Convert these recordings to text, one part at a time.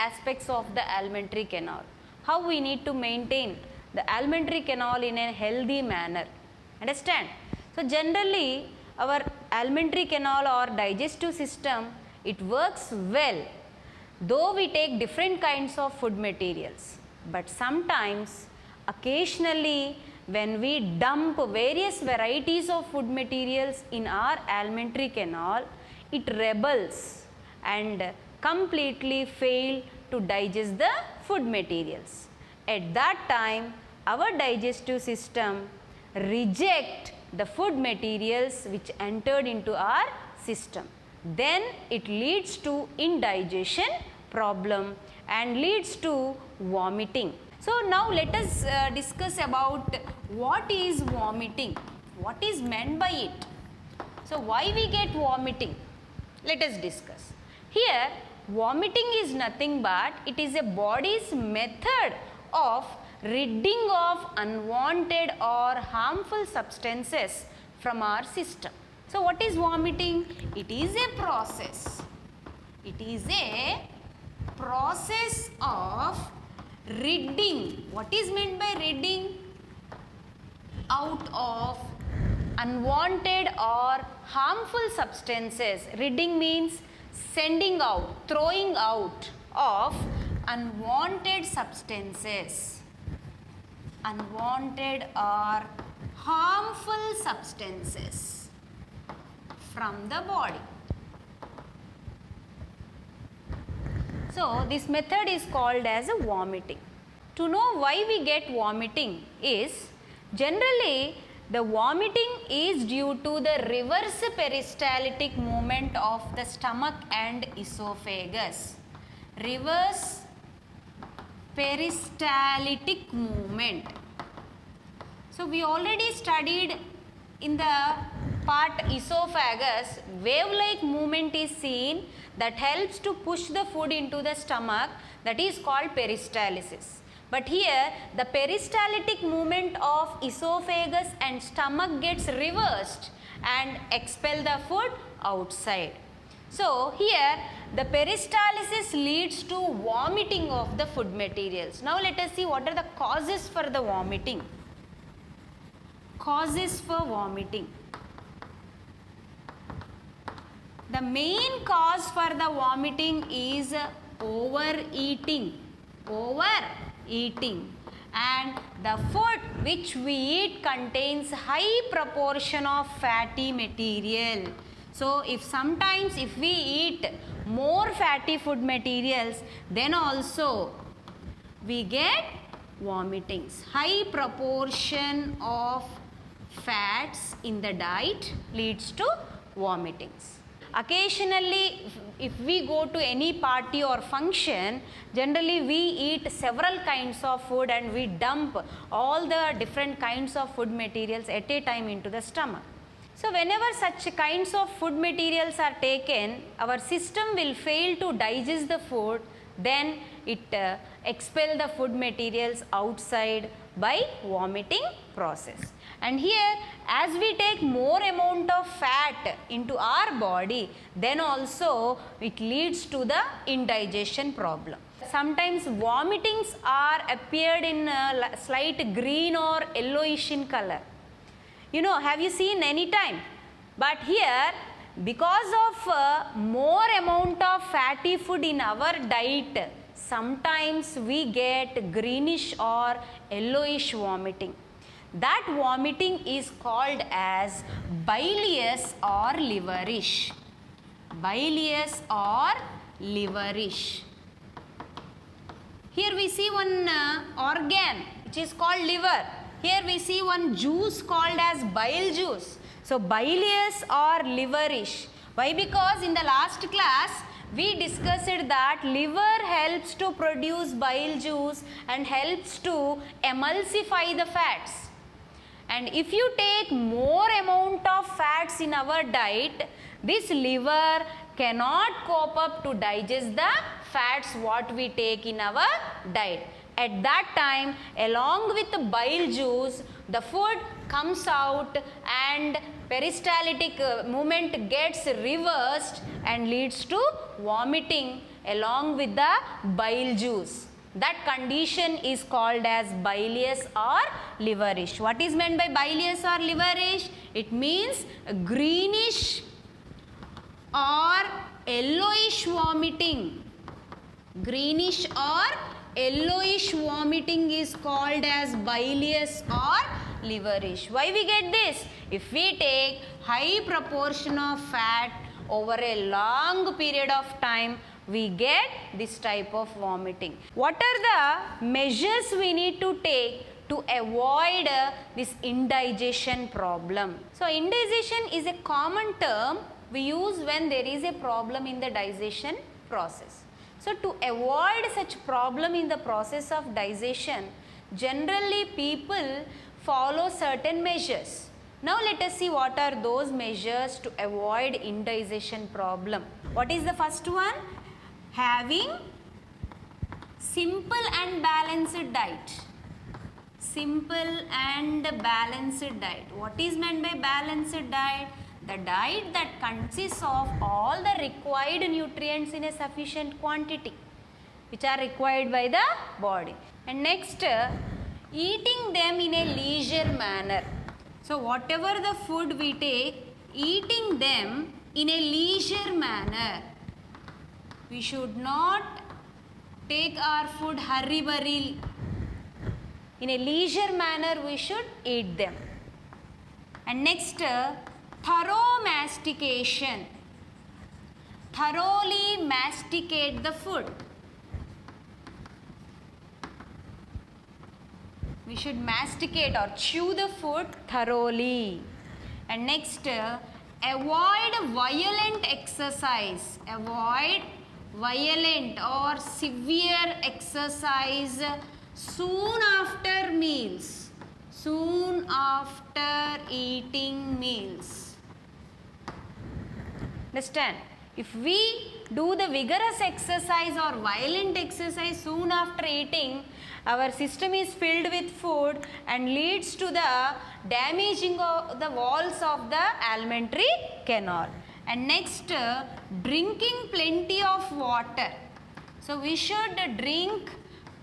aspects of the alimentary canal. How we need to maintain the alimentary canal in a healthy manner. Understand? So generally our alimentary canal or digestive system, it works well though we take different kinds of food materials. But sometimes, occasionally, when we dump various varieties of food materials in our alimentary canal, it rebels and completely fail to digest the food materials. At that time, our digestive system reject the food materials which entered into our system. Then it leads to indigestion problem and leads to vomiting. So now let us discuss about what is vomiting, what is meant by it. So why we get vomiting? Let us discuss. Here vomiting is nothing but it is a body's method of ridding of unwanted or harmful substances from our system. So what is vomiting? It is a process. It is a process of ridding. What is meant by ridding? Out of unwanted or harmful substances. Ridding means sending out, throwing out of unwanted substances. Unwanted or harmful substances from the body. So this method is called as a vomiting. To know why we get vomiting is generally the vomiting is due to the reverse peristaltic movement of the stomach and esophagus. Reverse peristaltic movement. So we already studied in the part esophagus, wave-like movement is seen that helps to push the food into the stomach, that is called peristalsis. But here the peristaltic movement of esophagus and stomach gets reversed and expel the food outside. So here the peristalsis leads to vomiting of the food materials. Now let us see what are the causes for the vomiting. Causes for vomiting. The main cause for the vomiting is overeating. Overeating. And the food which we eat contains high proportion of fatty material. So sometimes if we eat more fatty food materials, then also we get vomitings. High proportion of fats in the diet leads to vomitings. Occasionally, if we go to any party or function, generally we eat several kinds of food and we dump all the different kinds of food materials at a time into the stomach. So whenever such kinds of food materials are taken, our system will fail to digest the food, then it expel the food materials outside by vomiting process. And here as we take more amount of fat into our body, then also it leads to the indigestion problem. Sometimes vomitings are appeared in slight green or yellowish in color. You know, have you seen any time? But here because of more amount of fatty food in our diet, sometimes we get greenish or yellowish vomiting. That vomiting is called as bilious or liverish. Bilious or liverish. Here we see one organ which is called liver. Here we see one juice called as bile juice. So bilious or liverish. Why? Because in the last class we discussed that liver helps to produce bile juice and helps to emulsify the fats. And if you take more amount of fats in our diet, this liver cannot cope up to digest the fats what we take in our diet. At that time, along with the bile juice, the food comes out and peristaltic movement gets reversed and leads to vomiting along with the bile juice. That condition is called as bilious or liverish. What is meant by bilious or liverish? It means greenish or yellowish vomiting. Greenish or yellowish vomiting is called as bilious or liverish. Why we get this? If we take high proportion of fat over a long period of time, we get this type of vomiting. What are the measures we need to take to avoid this indigestion problem? So indigestion is a common term we use when there is a problem in the digestion process. So to avoid such problem in the process of digestion, generally people follow certain measures. Now let us see what are those measures to avoid indigestion problem. What is the first one? Having simple and balanced diet. Simple and balanced diet. What is meant by balanced diet? The diet that consists of all the required nutrients in a sufficient quantity, which are required by the body. And next, eating them in a leisure manner. So whatever the food we take, eating them in a leisure manner. We should not take our food hurry-burry. In a leisure manner we should eat them. And next, thorough mastication. Thoroughly masticate the food. We should masticate or chew the food thoroughly. And next, avoid violent exercise. Avoid violent or severe exercise soon after meals. Soon after eating meals. Understand? If we do the vigorous exercise or violent exercise soon after eating, our system is filled with food and leads to the damaging of the walls of the alimentary canal. And next, drinking plenty of water. So we should drink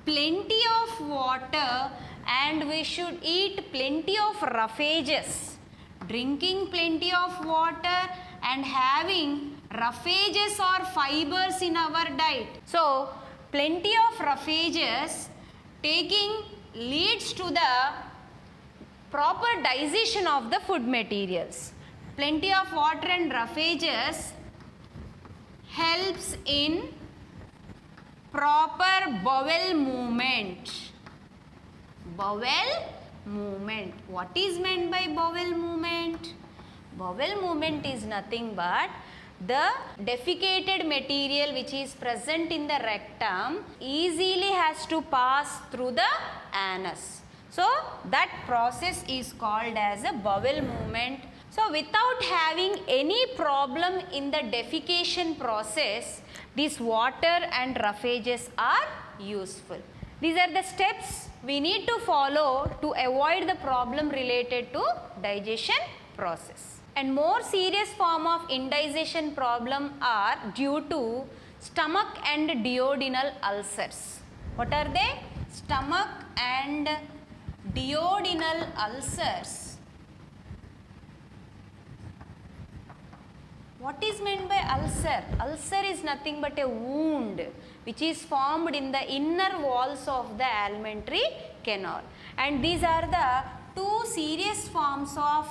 plenty of water and we should eat plenty of roughages. Drinking plenty of water and having roughages or fibers in our diet. So plenty of roughages taking leads to the proper digestion of the food materials. Plenty of water and roughages helps in proper bowel movement. Bowel movement. What is meant by bowel movement? Bowel movement is nothing but the defecated material which is present in the rectum easily has to pass through the anus. So that process is called as a bowel movement. So without having any problem in the defecation process, these water and roughages are useful. These are the steps we need to follow to avoid the problem related to digestion process. And more serious form of indigestion problem are due to stomach and duodenal ulcers. What are they? Stomach and duodenal ulcers. What is meant by ulcer? Ulcer is nothing but a wound which is formed in the inner walls of the alimentary canal. And these are the two serious forms of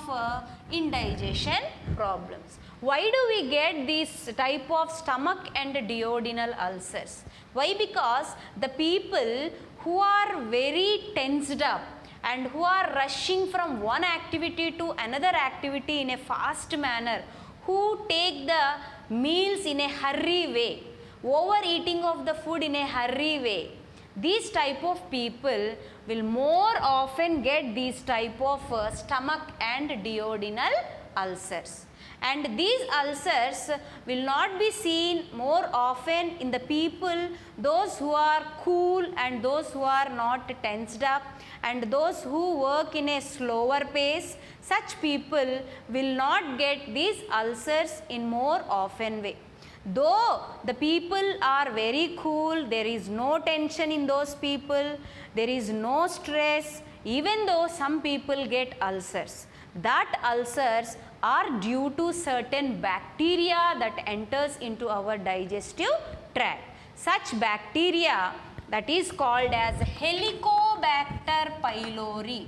indigestion problems. Why do we get this type of stomach and duodenal ulcers? Why? Because the people who are very tensed up and who are rushing from one activity to another activity in a fast manner, who take the meals in a hurry way, overeating of the food in a hurry way, these type of people will more often get these type of stomach and duodenal ulcers. And these ulcers will not be seen more often in the people, those who are cool and those who are not tensed up, and those who work in a slower pace. Such people will not get these ulcers in more often way. Though the people are very cool, there is no tension in those people, there is no stress, even though some people get ulcers. That ulcers are due to certain bacteria that enters into our digestive tract. Such bacteria that is called as Helicobacter pylori.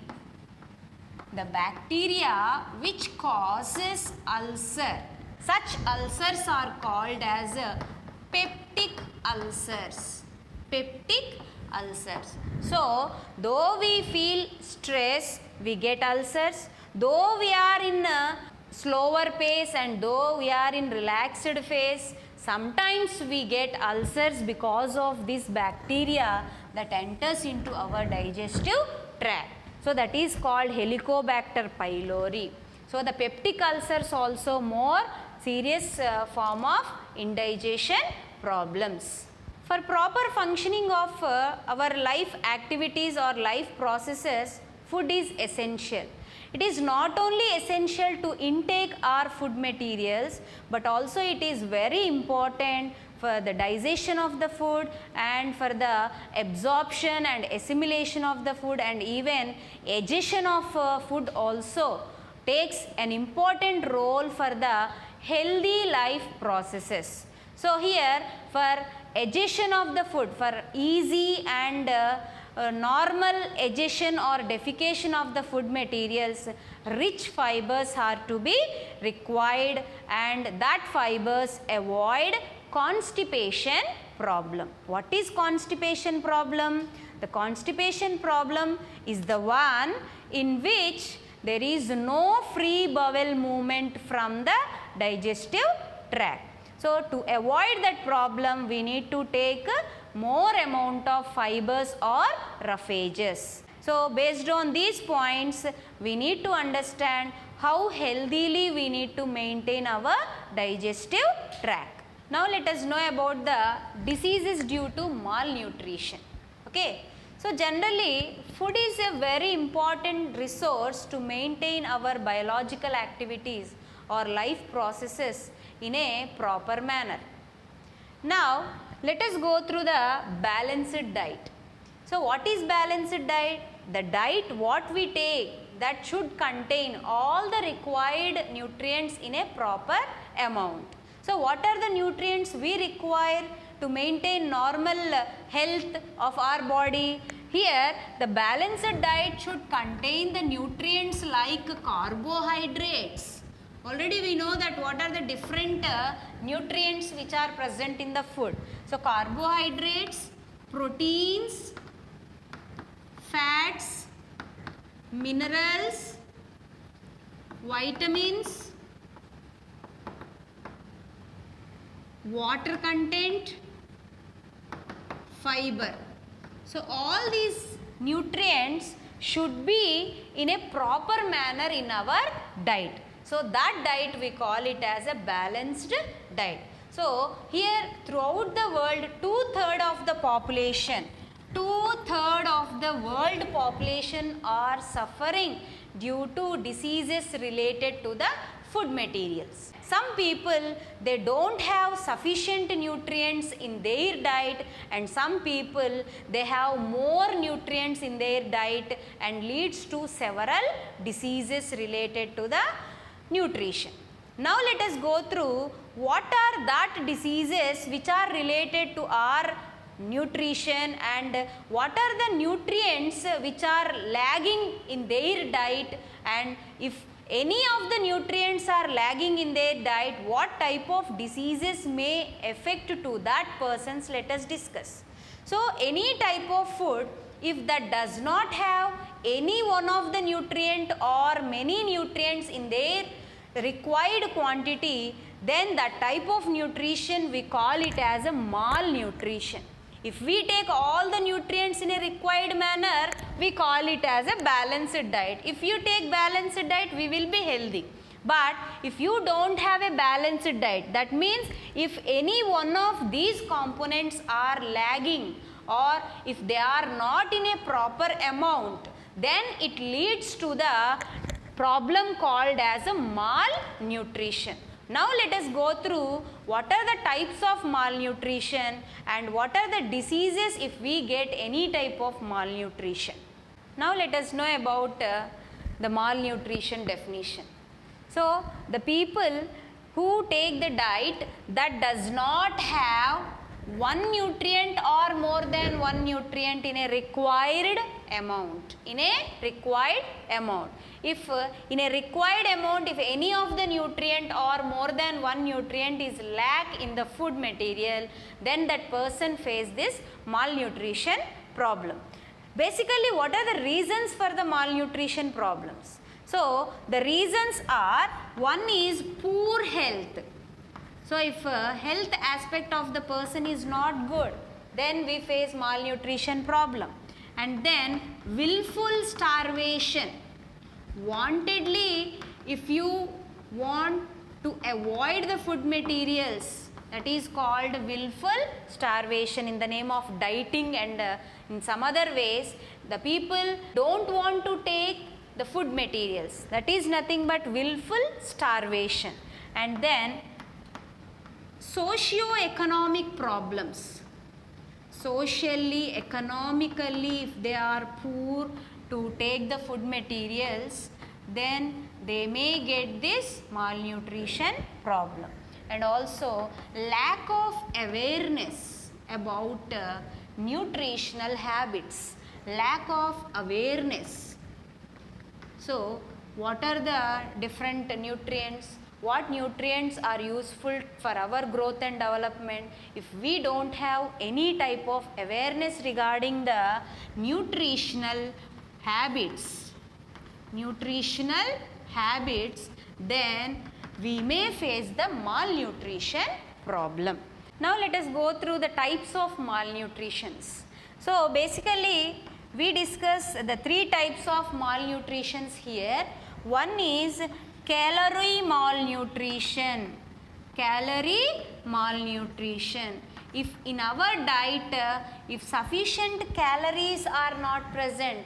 The bacteria which causes ulcer. Such ulcers are called as peptic ulcers. Peptic ulcers. So, though we feel stress, we get ulcers. Though we are in a slower pace and though we are in relaxed phase, sometimes we get ulcers because of this bacteria that enters into our digestive tract. So, that is called Helicobacter pylori. So, the peptic ulcers also more serious form of indigestion problems. For proper functioning of our life activities or life processes, food is essential. It is not only essential to intake our food materials, but also it is very important for the digestion of the food and for the absorption and assimilation of the food, and even digestion of food also takes an important role for the healthy life processes. So, here for digestion of the food, for easy and normal digestion or defecation of the food materials, rich fibers are to be required, and that fibers avoid constipation problem. What is constipation problem? The constipation problem is the one in which there is no free bowel movement from the digestive tract. So, to avoid that problem, we need to take more amount of fibers or roughages. So, based on these points, we need to understand how healthily we need to maintain our digestive tract. Now, let us know about the diseases due to malnutrition. Okay. So, generally food is a very important resource to maintain our biological activities or life processes in a proper manner. Now, let us go through the balanced diet. So, what is balanced diet? The diet what we take that should contain all the required nutrients in a proper amount. So, what are the nutrients we require to maintain normal health of our body? Here, the balanced diet should contain the nutrients like carbohydrates. Already we know that what are the different nutrients which are present in the food. So, carbohydrates, proteins, fats, minerals, vitamins, water content, fiber. So, all these nutrients should be in a proper manner in our diet. So, that diet we call it as a balanced diet. So, here throughout the world, 2/3 of the population, 2/3 of the world population are suffering due to diseases related to the food materials. Some people, they don't have sufficient nutrients in their diet, and some people, they have more nutrients in their diet and leads to several diseases related to the nutrition. Now, let us go through what are that diseases which are related to our nutrition and what are the nutrients which are lagging in their diet, and if any of the nutrients are lagging in their diet, what type of diseases may affect to that persons, let us discuss. So, any type of food, if that does not have any one of the nutrient or many nutrients in their required quantity, then that type of nutrition we call it as a malnutrition. If we take all the nutrients in a required manner, we call it as a balanced diet. If you take balanced diet, we will be healthy. But if you don't have a balanced diet, that means if any one of these components are lagging or if they are not in a proper amount, then it leads to the problem called as a malnutrition. Now, let us go through what are the types of malnutrition and what are the diseases if we get any type of malnutrition. Now let us know about the malnutrition definition. So the people who take the diet that does not have one nutrient or more than one nutrient in a required amount. In a required amount. If in a required amount, if any of the nutrient or more than one nutrient is lack in the food material, then that person face this malnutrition problem. Basically, what are the reasons for the malnutrition problems? So, the reasons are, one is poor health. So, if health aspect of the person is not good, then we face malnutrition problem. And then willful starvation. Wantedly, if you want to avoid the food materials, that is called willful starvation in the name of dieting, and in some other ways the people don't want to take the food materials. That is nothing but willful starvation. And then socio-economic problems. Socially, economically, if they are poor to take the food materials, then they may get this malnutrition problem. And also lack of awareness about nutritional habits. Lack of awareness. So, what are the different nutrients? What nutrients are useful for our growth and development? If we don't have any type of awareness regarding the nutritional habits, then we may face the malnutrition problem. Now let us go through the types of malnutritions. So basically we discuss the three types of malnutritions here. One is calorie malnutrition. Calorie malnutrition. If in our diet, if sufficient calories are not present,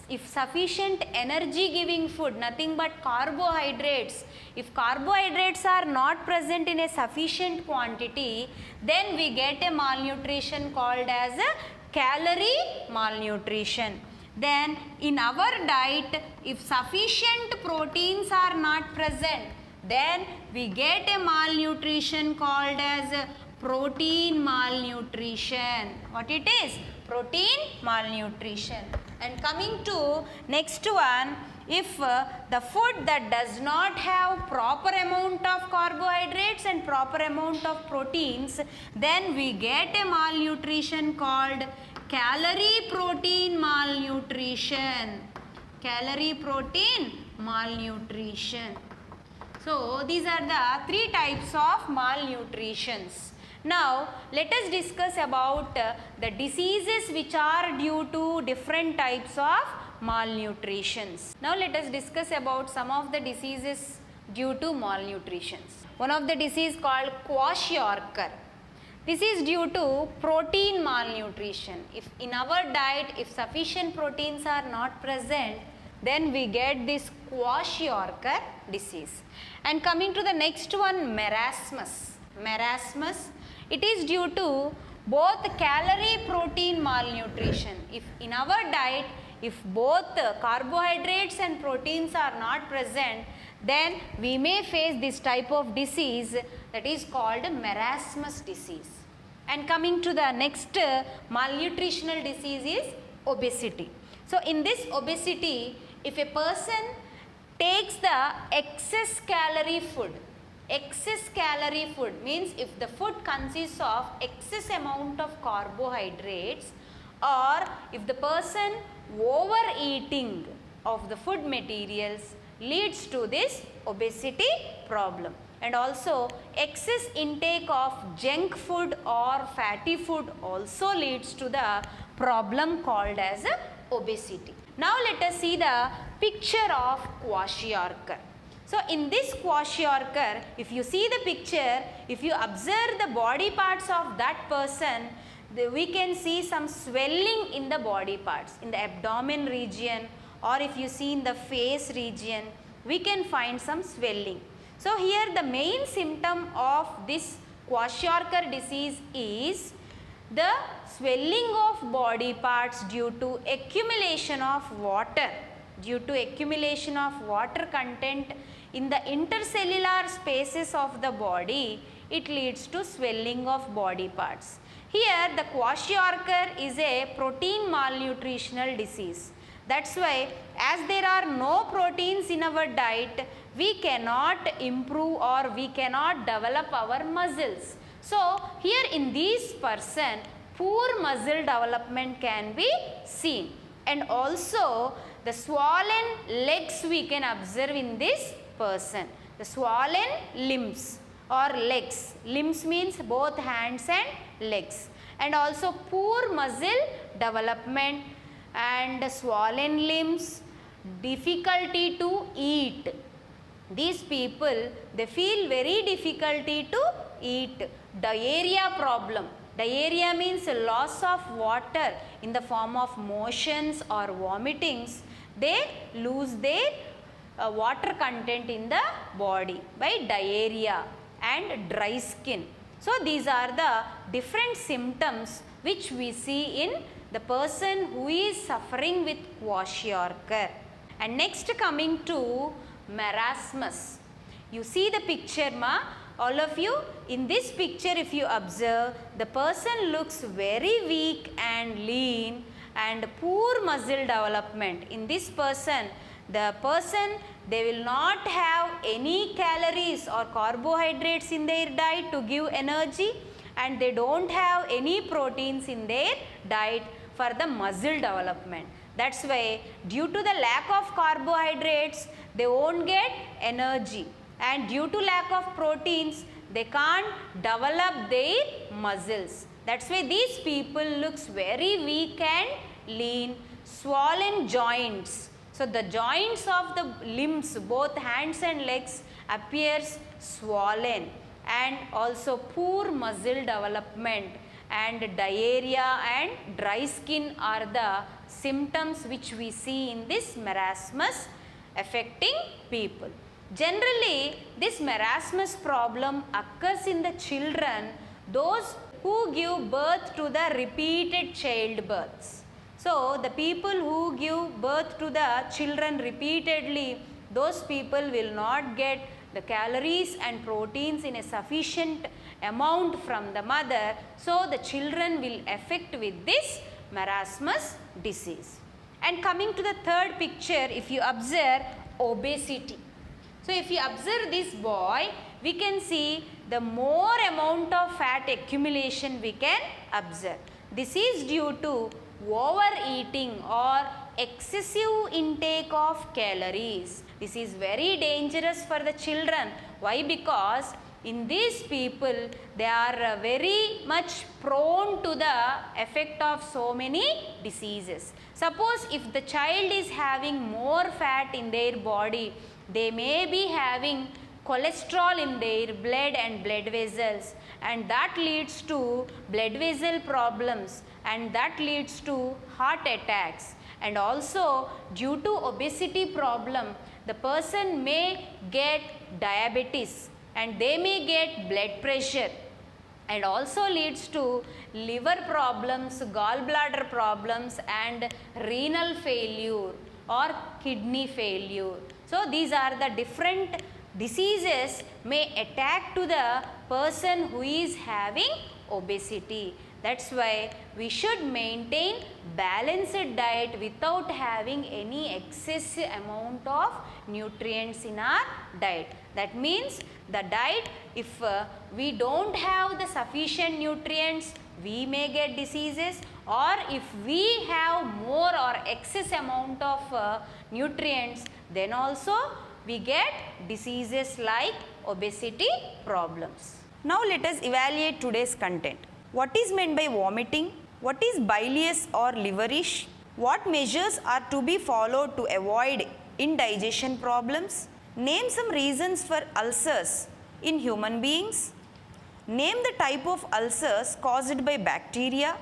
if sufficient energy giving food, nothing but carbohydrates, if carbohydrates are not present in a sufficient quantity, then we get a malnutrition called as a calorie malnutrition. Then in our diet, if sufficient proteins are not present, then we get a malnutrition called as protein malnutrition. What it is? Protein malnutrition. And coming to next one, if the food that does not have proper amount of carbohydrates and proper amount of proteins, then we get a malnutrition called calorie protein malnutrition. Calorie protein malnutrition. So these are the three types of malnutritions. Now let us discuss about the diseases which are due to different types of malnutritions. Now let us discuss about some of the diseases due to malnutritions. One of the disease called kwashiorkor. This is due to protein malnutrition. If in our diet, if sufficient proteins are not present, then we get this kwashiorkor disease. And coming to the next one, marasmus. Marasmus, it is due to both calorie protein malnutrition. If in our diet, if both carbohydrates and proteins are not present, then we may face this type of disease that is called marasmus disease. And coming to the next malnutritional disease is obesity. So in this obesity, if a person takes the excess calorie food means if the food consists of excess amount of carbohydrates, or if the person overeating of the food materials leads to this obesity problem. And also excess intake of junk food or fatty food also leads to the problem called as obesity. Now let us see the picture of kwashiorkor. So in this kwashiorkor, if you see the picture, if you observe the body parts of that person, we can see some swelling in the body parts, in the abdomen region, or if you see in the face region, we can find some swelling. So here the main symptom of this Kwashiorkor disease is the swelling of body parts due to accumulation of water. Due to accumulation of water content in the intercellular spaces of the body, it leads to swelling of body parts. Here the kwashiorkor is a protein malnutritional disease. That's why as there are no proteins in our diet, we cannot improve or we cannot develop our muscles. So here in this person, poor muscle development can be seen, and also the swollen legs we can observe in this person. The swollen limbs or legs. Limbs means both hands and legs, and also poor muscle development and swollen limbs, difficulty to eat. These people, they feel very difficulty to eat. Diarrhea problem. Diarrhea means loss of water in the form of motions or vomitings. They lose their water content in the body by diarrhea and dry skin. So these are the different symptoms which we see in the person who is suffering with kwashiorkor. And next coming to marasmus. You see the picture ma, all of you. In this picture if you observe, the person looks very weak and lean and poor muscle development. In this person, the person, they will not have any calories or carbohydrates in their diet to give energy, and they don't have any proteins in their diet for the muscle development. That's why due to the lack of carbohydrates, they won't get energy, and due to lack of proteins, they can't develop their muscles. That's why these people looks very weak and lean, swollen joints. So the joints of the limbs, both hands and legs, appears swollen, and also poor muscle development and diarrhea and dry skin are the symptoms which we see in this marasmus affecting people. Generally, this marasmus problem occurs in the children, those who give birth to the repeated childbirths. So the people who give birth to the children repeatedly, those people will not get the calories and proteins in a sufficient amount from the mother. So the children will affect with this marasmus disease. And coming to the third picture, if you observe obesity. So if you observe this boy, we can see the more amount of fat accumulation we can observe. This is due to overeating or excessive intake of calories. This is very dangerous for the children. Why? Because in these people, they are very much prone to the effect of so many diseases. Suppose if the child is having more fat in their body, they may be having cholesterol in their blood and blood vessels, and that leads to blood vessel problems, and that leads to heart attacks. And also due to obesity problem, the person may get diabetes, and they may get blood pressure, and also leads to liver problems, gallbladder problems, and renal failure or kidney failure. So these are the different diseases may attack to the person who is having obesity. That's why we should maintain balanced diet without having any excess amount of nutrients in our diet. That means the diet, if we don't have the sufficient nutrients, we may get diseases, or if we have more or excess amount of nutrients, then also we get diseases like obesity problems. Now let us evaluate today's content. What is meant by vomiting? What is bilious or liverish? What measures are to be followed to avoid indigestion problems? Name some reasons for ulcers in human beings. Name the type of ulcers caused by bacteria.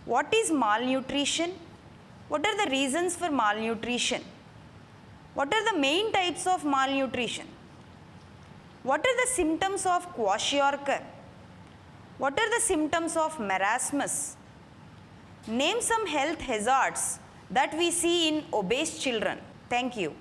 What is malnutrition? What are the reasons for malnutrition? What are the main types of malnutrition? What are the symptoms of kwashiorkor? What are the symptoms of marasmus? Name some health hazards that we see in obese children. Thank you.